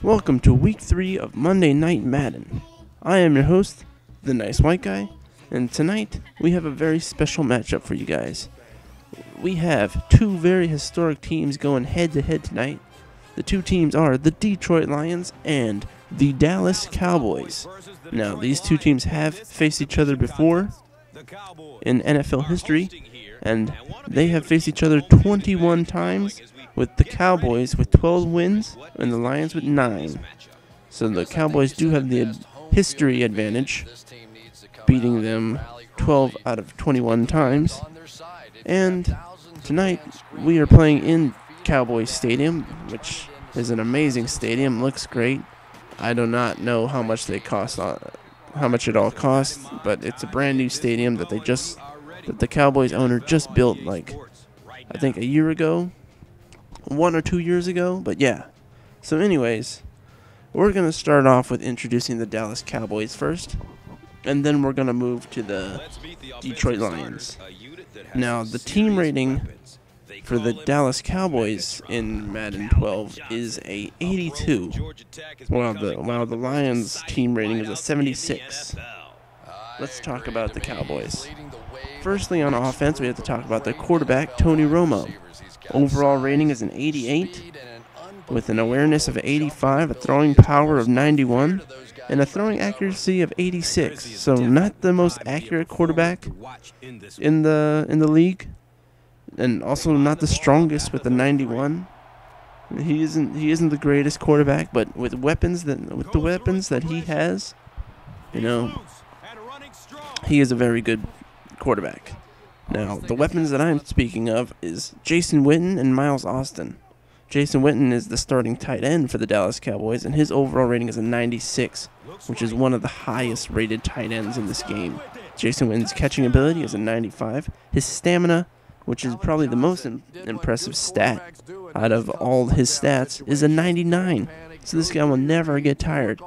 Welcome to Week 3 of Monday Night Madden. I am your host, TheNiceWhiteGuy, and tonight we have a very special matchup for you guys. We have two very historic teams going head-to-head tonight. The two teams are the Detroit Lions and the Dallas Cowboys. Now, these two teams have faced each other before in NFL history, and they have faced each other 21 times, with the Cowboys with 12 wins and the Lions with 9. So the Cowboys do have the history advantage, beating them 12 out of 21 times. And tonight we are playing in Cowboys Stadium, which is an amazing stadium, looks great. I do not know how much they cost, how much it all costs, but it's a brand new stadium that the Cowboys owner just built, like, I think a year ago, 1 or 2 years ago, but yeah. So anyways, we're going to start off with introducing the Dallas Cowboys first, and then we're going to move to the Detroit Lions. Now, the team rating for the Dallas Cowboys in Madden 12 is a 82, while the Lions team rating is a 76. Let's talk about the Cowboys. Firstly, on offense, we have to talk about the quarterback, Tony Romo. Overall rating is an 88, with an awareness of 85, a throwing power of 91, and a throwing accuracy of 86. So not the most accurate quarterback in the league, and also not the strongest with the 91. He isn't the greatest quarterback, but with the weapons that he has, he is a very good quarterback. Now, the weapons that I'm speaking of is Jason Witten and Miles Austin. Jason Witten is the starting tight end for the Dallas Cowboys, and his overall rating is a 96, which is one of the highest rated tight ends in this game. Jason Witten's catching ability is a 95. His stamina, which is probably the most impressive stat out of all his stats, is a 99. So this guy will never get tired.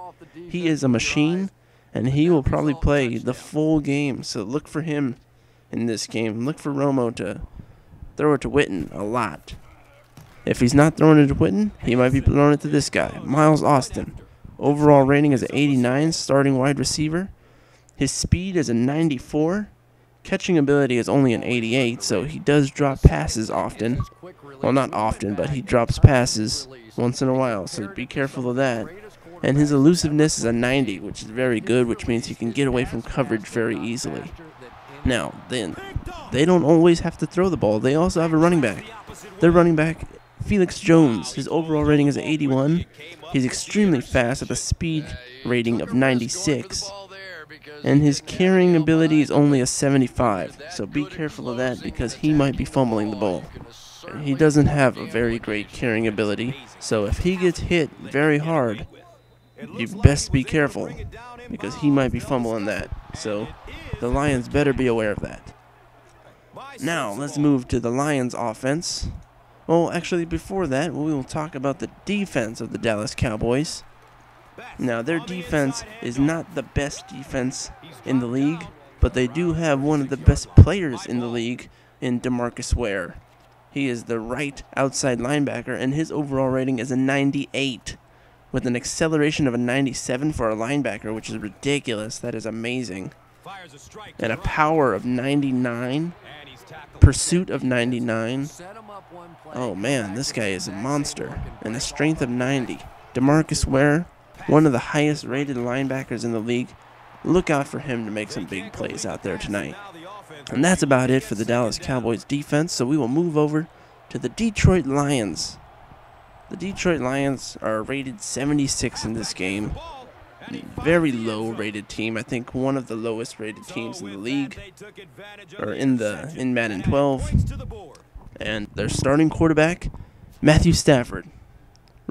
He is a machine, and he will probably play the full game. So look for him in this game. Look for Romo to throw it to Witten a lot. If he's not throwing it to Witten, he might be throwing it to this guy, Miles Austin. Overall rating is an 89, starting wide receiver. His speed is a 94. Catching ability is only an 88, so he does drop passes often. Well, not often, but he drops passes once in a while, so be careful of that. And his elusiveness is a 90, which is very good, which means he can get away from coverage very easily. Now, then, they don't always have to throw the ball. They also have a running back. Their running back, Felix Jones, his overall rating is 81. He's extremely fast with a speed rating of 96. And his carrying ability is only a 75. So be careful of that because he might be fumbling the ball. He doesn't have a very great carrying ability. So if he gets hit very hard, you best be careful because he might be fumbling that. So the Lions better be aware of that. Now, let's move to the Lions offense. Well, actually, before that, we will talk about the defense of the Dallas Cowboys. Now, their defense is not the best defense in the league, but they do have one of the best players in the league in DeMarcus Ware. He is the right outside linebacker, and his overall rating is a 98. With an acceleration of a 97 for a linebacker, which is ridiculous. That is amazing. And a power of 99. Pursuit of 99. Oh man, this guy is a monster. And a strength of 90. DeMarcus Ware, one of the highest rated linebackers in the league. Look out for him to make some big plays out there tonight. And that's about it for the Dallas Cowboys defense. So we will move over to the Detroit Lions. The Detroit Lions are rated 76 in this game. Very low rated team. I think one of the lowest rated teams in the league, or in Madden 12. And their starting quarterback, Matthew Stafford,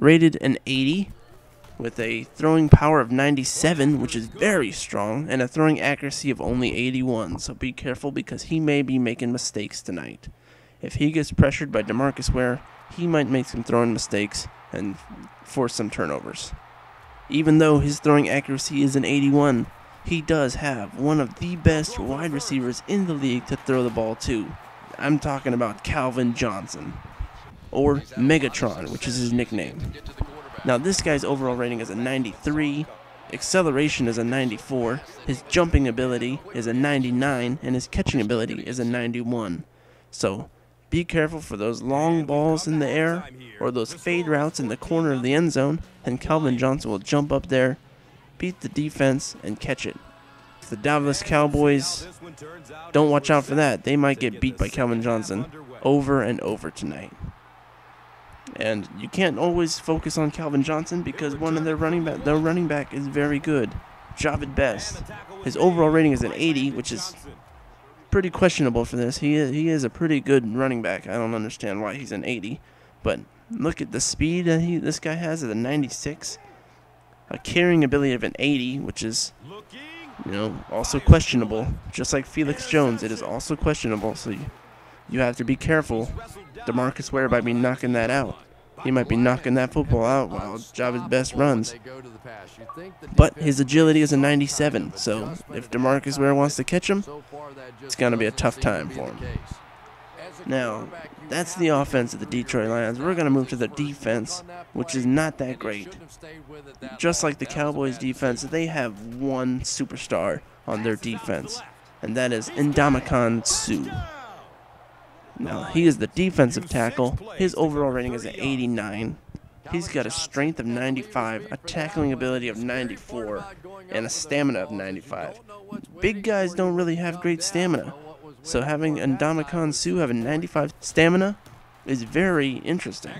rated an 80 with a throwing power of 97, which is very strong, and a throwing accuracy of only 81. So be careful because he may be making mistakes tonight. If he gets pressured by DeMarcus Ware, he might make some throwing mistakes and force some turnovers. Even though his throwing accuracy is an 81, he does have one of the best wide receivers in the league to throw the ball to. I'm talking about Calvin Johnson, or Megatron, which is his nickname. Now this guy's overall rating is a 93, acceleration is a 94, his jumping ability is a 99, and his catching ability is a 91. So be careful for those long balls in the air or those fade routes in the corner of the end zone, and Calvin Johnson will jump up there, beat the defense, and catch it. If the Dallas Cowboys don't watch out for that, they might get beat by Calvin Johnson over and over tonight. And you can't always focus on Calvin Johnson because one of their running back is very good, Javid Best. His overall rating is an 80, which is pretty questionable for this. He is a pretty good running back. I don't understand why he's an 80, but look at the speed that this guy has at a 96, a carrying ability of an 80, which is, also questionable. Just like Felix Jones, it is also questionable. So you have to be careful. DeMarcus Ware might be knocking that out. He might be knocking that football out while Javid Best runs. But his agility is a 97, so if DeMarcus Ware wants to catch him, it's going to be a tough time for him. Now, that's the offense of the Detroit Lions. We're going to move to the defense, which is not that great. Just like the Cowboys defense, they have one superstar on their defense, and that is Ndamukong Suh. Now, he is the defensive tackle. His overall rating is an 89. He's got a strength of 95, a tackling ability of 94, and a stamina of 95. Big guys don't really have great stamina, so having Ndamukong Suh have a 95 stamina is very interesting.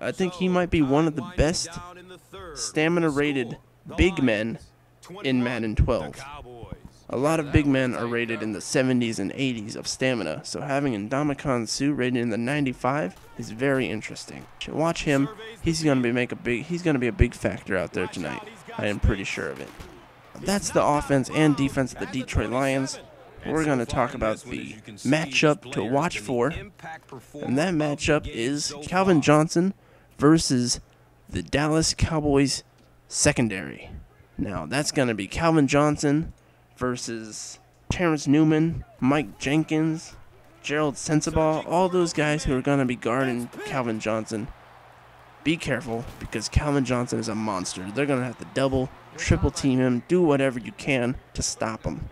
I think he might be one of the best stamina-rated big men in Madden 12. A lot of big men are rated in the 70s and 80s of stamina, so having Ndamukong Suh rated in the 95 is very interesting. Watch him. He's going to be a big factor out there tonight. I am pretty sure of it. That's the offense and defense of the Detroit Lions. We're going to talk about the matchup to watch for, and that matchup is Calvin Johnson versus the Dallas Cowboys secondary. Now, that's going to be Calvin Johnson versus Terrence Newman, Mike Jenkins, Gerald Sensabaugh, all those guys who are going to be guarding Calvin Johnson. Be careful, because Calvin Johnson is a monster. They're going to have to double, triple team him, do whatever you can to stop him.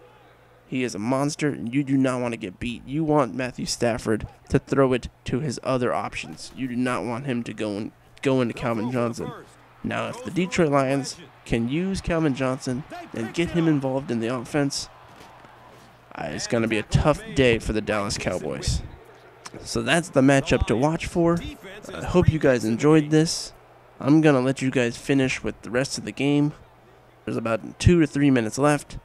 He is a monster, and you do not want to get beat. You want Matthew Stafford to throw it to his other options. You do not want him to go into Calvin Johnson. Now, if the Detroit Lions can use Calvin Johnson and get him involved in the offense, it's going to be a tough day for the Dallas Cowboys. So that's the matchup to watch for. I hope you guys enjoyed this. I'm going to let you guys finish with the rest of the game. There's about 2 to 3 minutes left.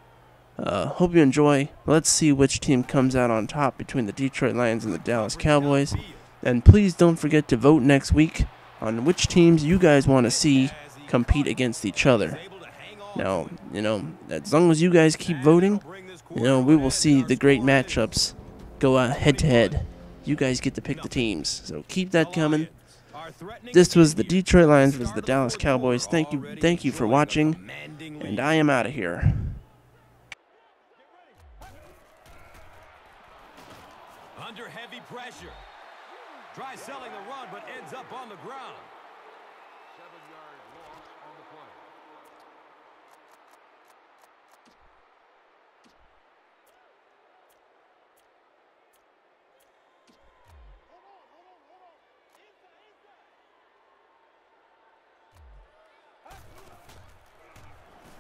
Hope you enjoy. Let's see which team comes out on top between the Detroit Lions and the Dallas Cowboys. And please don't forget to vote next week on which teams you guys want to see compete against each other. Now, as long as you guys keep voting, we will see the great matchups go head to head. You guys get to pick the teams, so keep that coming. This was the Detroit Lions versus the Dallas Cowboys. Thank you for watching, and I am out of here. Under heavy pressure. Tries selling the run, but ends up on the ground. 7 yards loss on the play.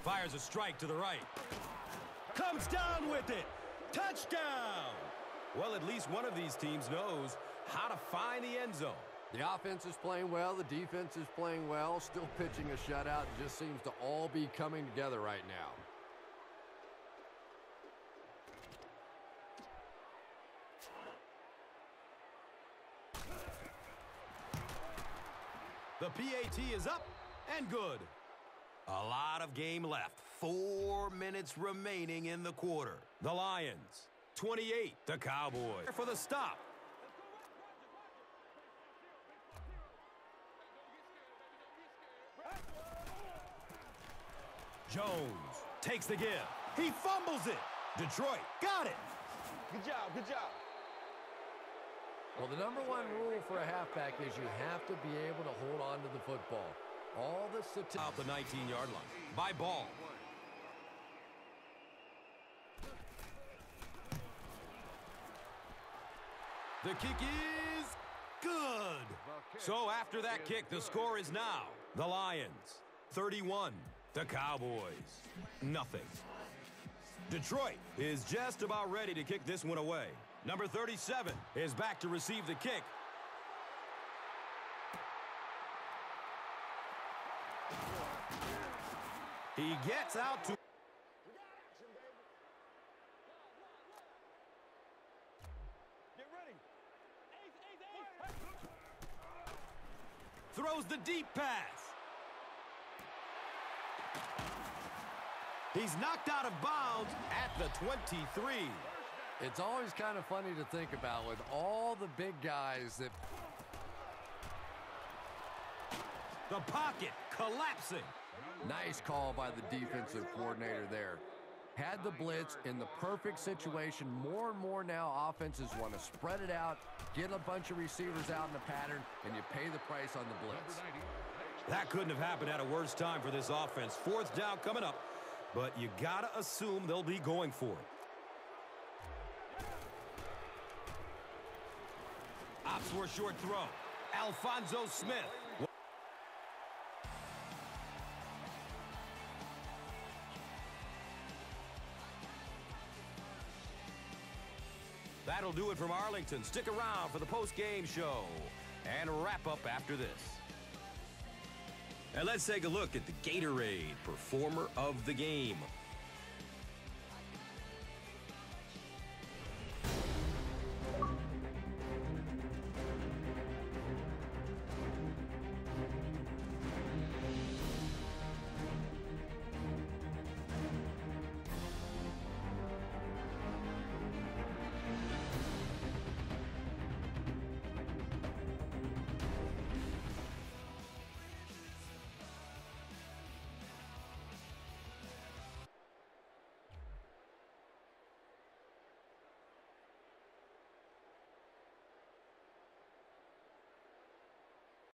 Fires a strike to the right. Comes down with it. Touchdown. Well, at least one of these teams knows how to find the end zone. The offense is playing well. The defense is playing well. Still pitching a shutout. It just seems to all be coming together right now. The PAT is up and good. A lot of game left. 4 minutes remaining in the quarter. The Lions, 28. The Cowboys for the stop. Jones takes the give. He fumbles it. Detroit got it. Good job, good job. Well, the number one rule for a halfback is you have to be able to hold on to the football. All the statistics Out the 19-yard line. By ball. The kick is good. So after that kick, the score is now the Lions 31, the Cowboys nothing. Detroit is just about ready to kick this one away. Number 37 is back to receive the kick. He gets out to... Throws the deep pass. He's knocked out of bounds at the 23. It's always kind of funny to think about with all the big guys that... The pocket collapsing. Nice call by the defensive coordinator there. Had the blitz in the perfect situation. More and more now offenses want to spread it out, get a bunch of receivers out in the pattern, and you pay the price on the blitz. That couldn't have happened at a worse time for this offense. Fourth down coming up, but you got to assume they'll be going for it. Opts for a short throw. Alfonso Smith. That'll do it from Arlington. Stick around for the post-game show and wrap up after this. And let's take a look at the Gatorade Performer of the Game.